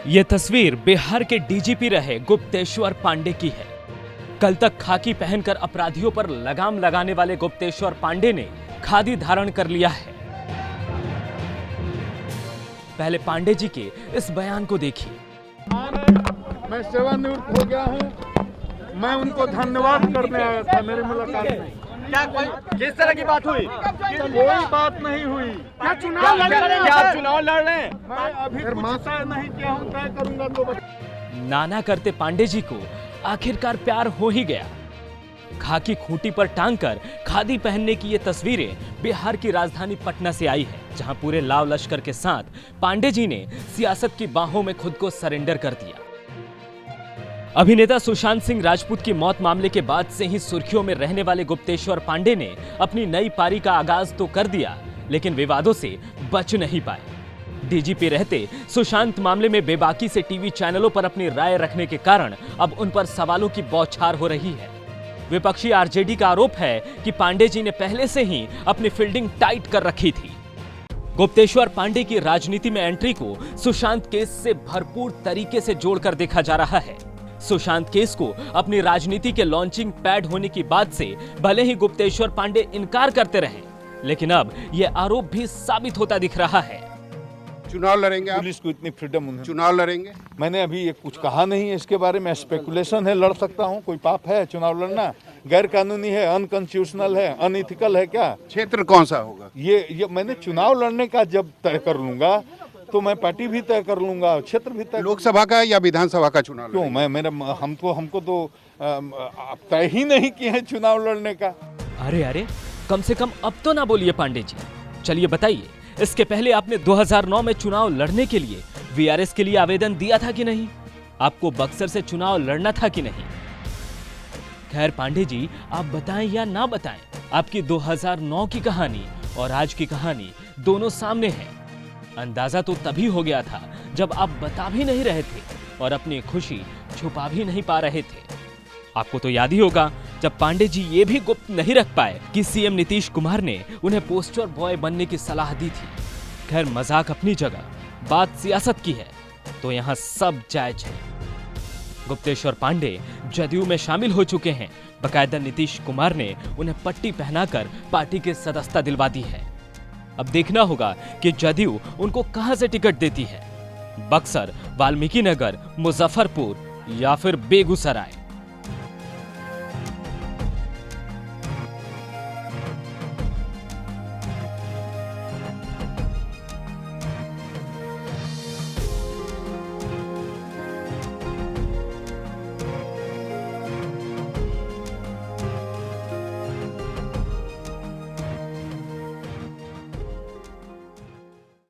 ये तस्वीर बिहार के डीजीपी रहे गुप्तेश्वर पांडे की है। कल तक खाकी पहनकर अपराधियों पर लगाम लगाने वाले गुप्तेश्वर पांडे ने खादी धारण कर लिया है। पहले पांडे जी के इस बयान को देखिए। मैं सेवानिवृत्त हो गया हूँ। मैं उनको धन्यवाद करने आया था। मेरी मुलाकात में क्या कोई किस तरह की बात हुई? कोई बात नहीं हुई। क्या चुनाव लड़ रहे हैं? क्या आप चुनाव लड़ रहे हैं? मैं अभी तय नहीं किया हूँ, तय करूंगा तो नाना करते पांडे जी को आखिरकार प्यार हो ही गया। खाकी खूंटी पर टांगकर खादी पहनने की ये तस्वीरें बिहार की राजधानी पटना से आई है, जहां पूरे लाव लश्कर के साथ पांडे जी ने सियासत की बाहों में खुद को सरेंडर कर दिया। अभिनेता सुशांत सिंह राजपूत की मौत मामले के बाद से ही सुर्खियों में रहने वाले गुप्तेश्वर पांडे ने अपनी नई पारी का आगाज तो कर दिया, लेकिन विवादों से बच नहीं पाए। डीजीपी रहते सुशांत मामले में बेबाकी से टीवी चैनलों पर अपनी राय रखने के कारण अब उन पर सवालों की बौछार हो रही है। विपक्षी आरजेडी का आरोप है कि पांडे जी ने पहले से ही अपनी फील्डिंग टाइट कर रखी थी। गुप्तेश्वर पांडे की राजनीति में एंट्री को सुशांत केस से भरपूर तरीके से जोड़कर देखा जा रहा है। सुशांत केस को अपनी राजनीति के लॉन्चिंग पैड होने की बात से भले ही गुप्तेश्वर पांडे इनकार करते रहे, लेकिन अब यह आरोप भी साबित होता दिख रहा है। चुनाव लड़ेंगे आप? पुलिस को इतनी फ्रीडम उन्हें। चुनाव लड़ेंगे? मैंने अभी ये कुछ कहा नहीं है इसके बारे में। स्पेकुलेशन है, लड़ सकता हूँ। कोई पाप है चुनाव लड़ना? गैर कानूनी है, अनकॉन्स्टिट्यूशनल है, अनइथिकल है क्या? क्षेत्र कौन सा होगा? ये मैंने चुनाव लड़ने का जब तय कर लूंगा तो मैं पार्टी भी तय कर लूंगा, क्षेत्र भी तय। लोकसभा का या विधानसभा का चुनाव? क्यों? हमको तो तय ही नहीं किए हैं चुनाव लड़ने का। अरे कम से कम अब तो ना बोलिए पांडे जी। चलिए बताइए, इसके पहले आपने 2009 में चुनाव लड़ने के लिए वीआरएस के लिए आवेदन दिया था कि नहीं? आपको बक्सर से चुनाव लड़ना था कि नहीं? खैर पांडे जी, आप बताएं या ना बताएं, आपकी 2009 की कहानी और आज की कहानी दोनों सामने है। अंदाजा तो तभी हो गया था जब आप बता भी नहीं रहे थे और अपनी खुशी छुपा भी नहीं पा रहे थे। आपको तो याद ही होगा जब पांडे जी ये भी गुप्त नहीं रख पाए कि सीएम नीतीश कुमार ने उन्हें पोस्टर बॉय बनने की सलाह दी थी। खैर मजाक अपनी जगह, बात सियासत की है तो यहाँ सब जायज है। गुप्तेश्वर पांडे जदयू में शामिल हो चुके हैं। बकायदा नीतीश कुमार ने उन्हें पट्टी पहनाकर पार्टी की सदस्यता दिलवा दी है। अब देखना होगा कि जदयू उनको कहां से टिकट देती है, बक्सर, वाल्मीकि नगर, मुजफ्फरपुर या फिर बेगूसराय।